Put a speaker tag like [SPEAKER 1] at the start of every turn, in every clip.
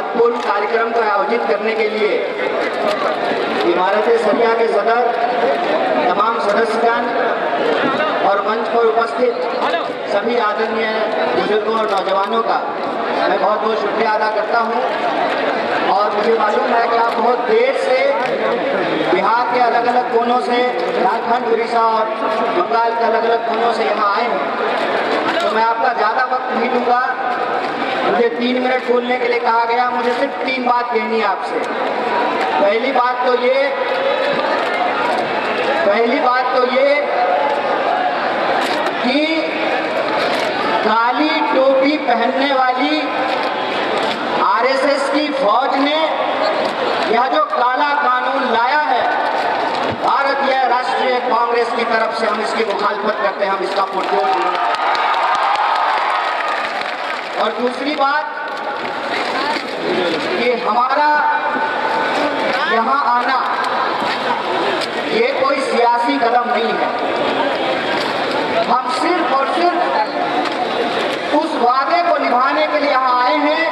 [SPEAKER 1] महत्वपूर्ण कार्यक्रम को आयोजित करने के लिए इमारत सरिया के सदर, तमाम सदस्यगण और मंच पर उपस्थित सभी आदरणीय बुजुर्गों और नौजवानों का मैं बहुत बहुत शुक्रिया अदा करता हूं। और मुझे मालूम है कि आप बहुत देर से बिहार के अलग अलग कोनों से, झारखंड, उड़ीसा और बंगाल के अलग अलग कोनों से यहाँ आए हैं, तो मैं आपका ज़्यादा वक्त नहीं लूँगा। मुझे 3 मिनट बोलने के लिए कहा गया। मुझे सिर्फ 3 बात कहनी है आपसे। पहली बात तो ये कि काली टोपी पहनने वाली आरएसएस की फौज ने यह जो काला कानून लाया है, भारतीय राष्ट्रीय कांग्रेस की तरफ से हम इसकी मुखालफत करते हैं, हम इसका पुरजोर। और दूसरी बात कि हमारा यहाँ आना ये कोई सियासी कदम नहीं है। हम सिर्फ और सिर्फ उस वादे को निभाने के लिए यहाँ आए हैं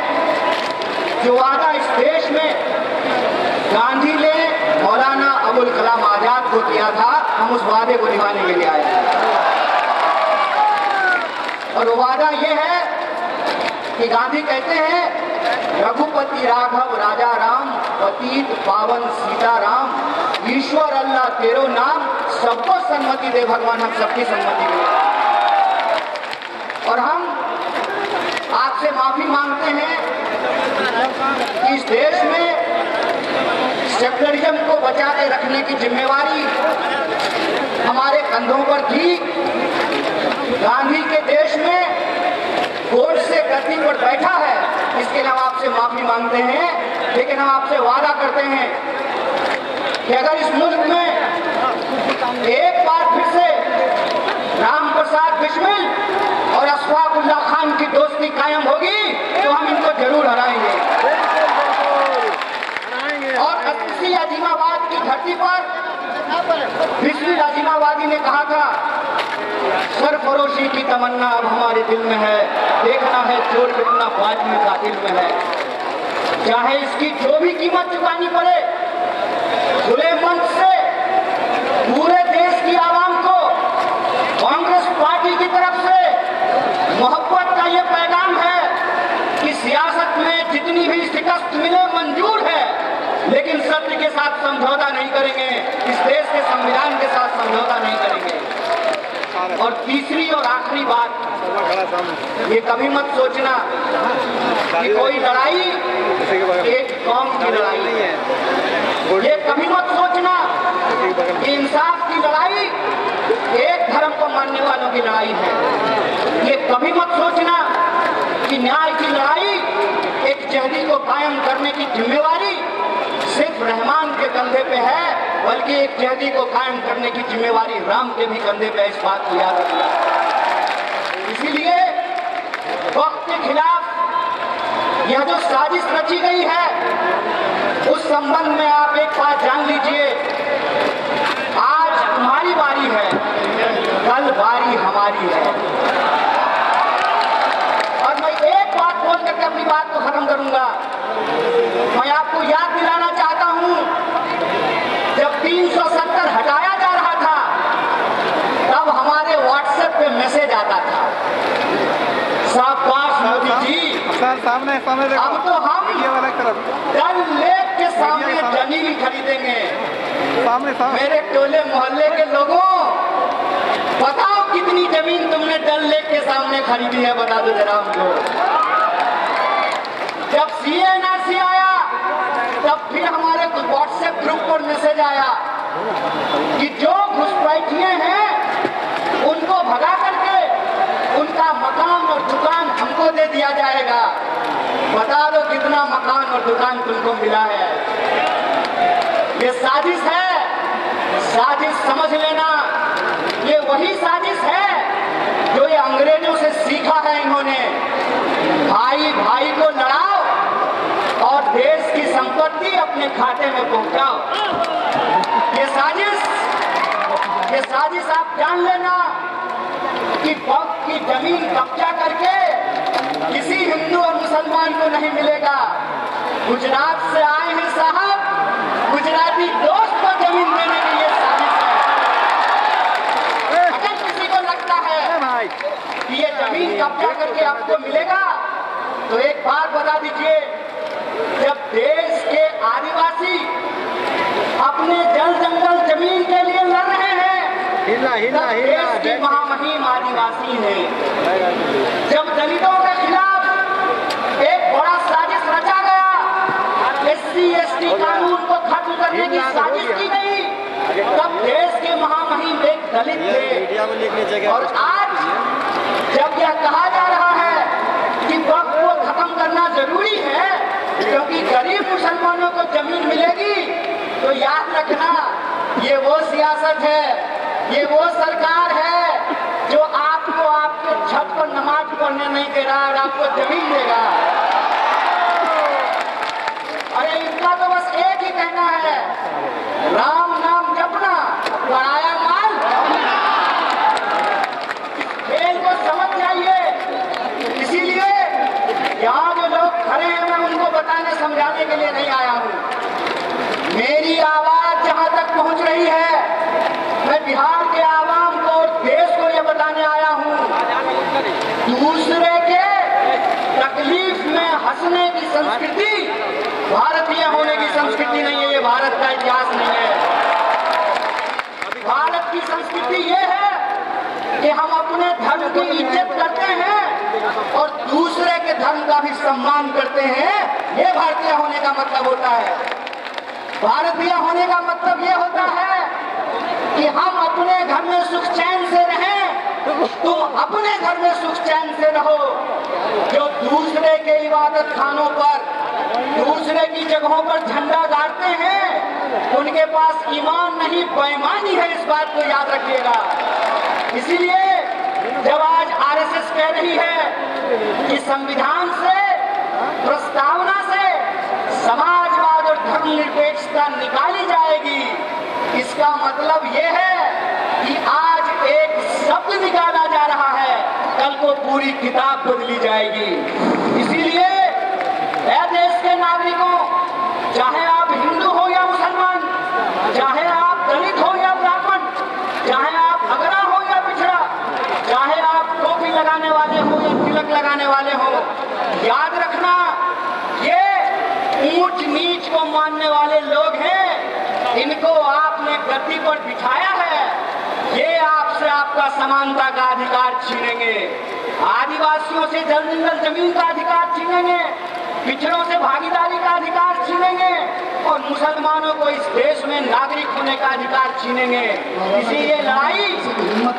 [SPEAKER 1] जो वादा इस देश में गांधी ने मौलाना अबुल कलाम आजाद को किया था। हम उस वादे को निभाने के लिए आए हैं और वो वादा ये है कि गांधी कहते हैं, रघुपति राघव राजा राम, पतित पावन सीताराम, ईश्वर अल्लाह तेरो नाम, सबको सम्मति दे भगवान, हम सबकी सम्मति दे। और हम आपसे माफी मांगते हैं कि इस देश में सेक्युलरिज्म को बचा के रखने की जिम्मेवारी हमारे कंधों पर थी। गांधी के देश में कोर्ट से गद्दी पर बैठा है, इसके लिए हम आपसे माफी मांगते हैं। लेकिन हम आपसे वादा करते हैं कि अगर इस मुल्क में एक बार फिर से राम प्रसाद बिस्मिल और अशफाकुल्लाह खान की दोस्ती कायम होगी तो हम इनको जरूर हराएंगे। और इसी अजीमाबाद की धरती पर बिस्मिल अजीमाबादी ने कहा था, सरफरोशी की तमन्ना अब हमारे दिल में है, देखना है चोर कितना बाज में कातिल में है। चाहे इसकी जो भी कीमत चुकानी पड़े, खुले मंच से पूरे देश की आवाम को कांग्रेस पार्टी की तरफ से मोहब्बत का ये पैगाम है कि सियासत में जितनी भी शिकस्त मिले मंजूर है, लेकिन सत्य के साथ समझौता नहीं करेंगे, इस देश के संविधान के साथ समझौता नहीं करेंगे। और तीसरी और आखिरी बात, ये कभी मत सोचना कि कोई लड़ाई एक कौम की लड़ाई है। ये कभी मत सोचना कि इंसाफ की लड़ाई एक धर्म को मानने वालों की लड़ाई है। ये कभी मत सोचना कि न्याय की लड़ाई एक जहदी को कायम करने की जिम्मेवारी सिर्फ रहमान के कंधे पे है, बल्कि एक जहदी को कायम करने की जिम्मेवारी राम के भी कंधे पे। इस बात को याद रखना। इसीलिए वक्त के खिलाफ यह जो साजिश रची गई है, उस संबंध में आप एक बात जान लीजिए, आज तुम्हारी बारी है, कल बारी हमारी है। और मैं एक बात बोल करके अपनी बात को खत्म करूंगा। मैं आपको याद दिलाना चाहता हूं, जब 370 हटाया जा रहा था तब हमारे व्हाट्सएप पे मैसेज आता था, शाबाश मोदी जी,
[SPEAKER 2] सामने देखो।
[SPEAKER 1] अब तो हम डल लेक के सामने जमीन खरीदेंगे।
[SPEAKER 2] सामने
[SPEAKER 1] मेरे टोले मोहल्ले के लोगों, बताओ कितनी जमीन तुमने डल लेक के सामने खरीदी है, बता दो जरा हमको। जब CNRC आया तब फिर हमारे व्हाट्सएप ग्रुप पर मैसेज आया कि जो घुसपैठिए हैं उनको भगा करके उनका मकान और दुकान हमको दे दिया जाएगा। बता दो कितना मकान और दुकान तुमको मिला है। ये साजिश है, साजिश समझ लेना। ये वही साजिश है जो ये अंग्रेजों से सीखा है इन्होंने। भाई भाई को लड़ाओ और देश की संपत्ति अपने खाते में पहुंचाओ। ये साजिश आप जान लेना कि वक्त की जमीन कब्जा करके किसी हिंदू और मुसलमान को नहीं मिलेगा। गुजरात से आए हैं साहब, गुजराती दोस्त को जमीन देने के लिए साजिश है। अगर किसी को लगता है
[SPEAKER 2] भाई
[SPEAKER 1] कि ये जमीन कब्जा करके आपको मिलेगा, तो एक बात बता दीजिए, जब देश के आदिवासी अपने जल जंगल जमीन के लिए लड़ रहे हैं,
[SPEAKER 2] हिला हिला
[SPEAKER 1] तब
[SPEAKER 2] हिला
[SPEAKER 1] देश की महामहिम आदिवासी हैं। जब दलितों के खिलाफ एक बड़ा साजिश रचा गया, SC/ST कानून को खत्म करने की साजिश की गई, तब देश के महामहिम एक दलित थे। और आज जब यह कहा जा रहा है कि वक्त को खत्म करना जरूरी है क्योंकि गरीब मुसलमानों को जमीन मिलेगी, तो याद रखना, ये वो सियासत है, ये वो सरकार है जो आपको आपके छत पर नमाज पढ़ने नहीं दे रहा और आपको जमीन देगा। अरे इनका तो बस एक ही कहना है, राम नाम जपना, पराया माल। खेल को समझ जाइए। इसीलिए यहाँ जो लोग खड़े हैं, मैं उनको बताने समझाने के लिए नहीं आया हूँ। मेरी आवाज जहाँ तक पहुँच रही है, मैं बिहार के आवाम को और देश को ये बताने आया हूँ, दूसरे के तकलीफ में हंसने की संस्कृति भारतीय होने की संस्कृति नहीं है, ये भारत का इतिहास नहीं है। भारत की संस्कृति ये है कि हम अपने धर्म की इज्जत करते हैं और दूसरे के धर्म का भी सम्मान करते हैं। ये भारतीय होने का मतलब होता है। भारतीय होने का मतलब ये होता है कि हम अपने घर में सुख चैन से रहें, तुम अपने घर में सुख चैन से रहो। जो दूसरे के इबादत खानों पर, दूसरे की जगहों पर झंडा गाड़ते हैं, उनके पास ईमान नहीं बेईमानी है, इस बात को याद रखिएगा। इसीलिए जब आज RSS कह रही है कि संविधान से, प्रस्तावना से समाजवाद और धर्मनिरपेक्षता निकाली जाएगी, इसका मतलब यह है कि आज एक शब्द निकाला जा रहा है, कल को पूरी किताब बदली जाएगी। इसीलिए देश के नागरिकों, चाहे आप हिंदू हो या मुसलमान, चाहे आप दलित हो या ब्राह्मण, चाहे आप अगरा हो या पिछड़ा, चाहे आप टोपी लगाने वाले हो या तिलक लगाने वाले हो, याद रखना, ये ऊंच नीच को मानने वाले लोग हैं, इनको आपने गद्दी पर बिठाया है, ये आपसे आपका समानता का अधिकार छीनेंगे, आदिवासियों से जल जंगल जमीन का अधिकार छीनेंगे, पिछड़ों से भागीदारी का अधिकार छीनेंगे और मुसलमानों को इस देश में नागरिक होने का अधिकार छीनेंगे। इसी ये लड़ाई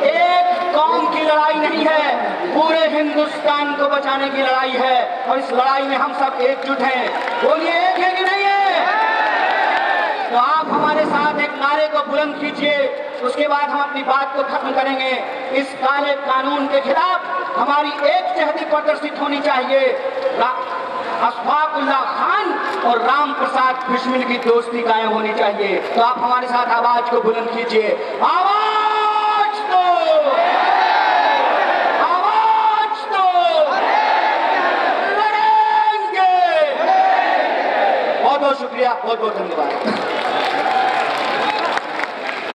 [SPEAKER 1] एक कौम की लड़ाई नहीं है, पूरे हिंदुस्तान को बचाने की लड़ाई है और इस लड़ाई में हम सब एकजुट हैं। बोलिए, एक है कि नहीं है? तो आप हमारे साथ एक नारे को बुलंद कीजिए, उसके बाद हम अपनी बात को खत्म करेंगे। इस काले कानून के खिलाफ हमारी एक जहदी प्रदर्शित होनी चाहिए। अशफाकुल्लाह खान और राम प्रसाद बिस्मिल की दोस्ती कायम होनी चाहिए। तो आप हमारे साथ आवाज को बुलंद कीजिए, आवाज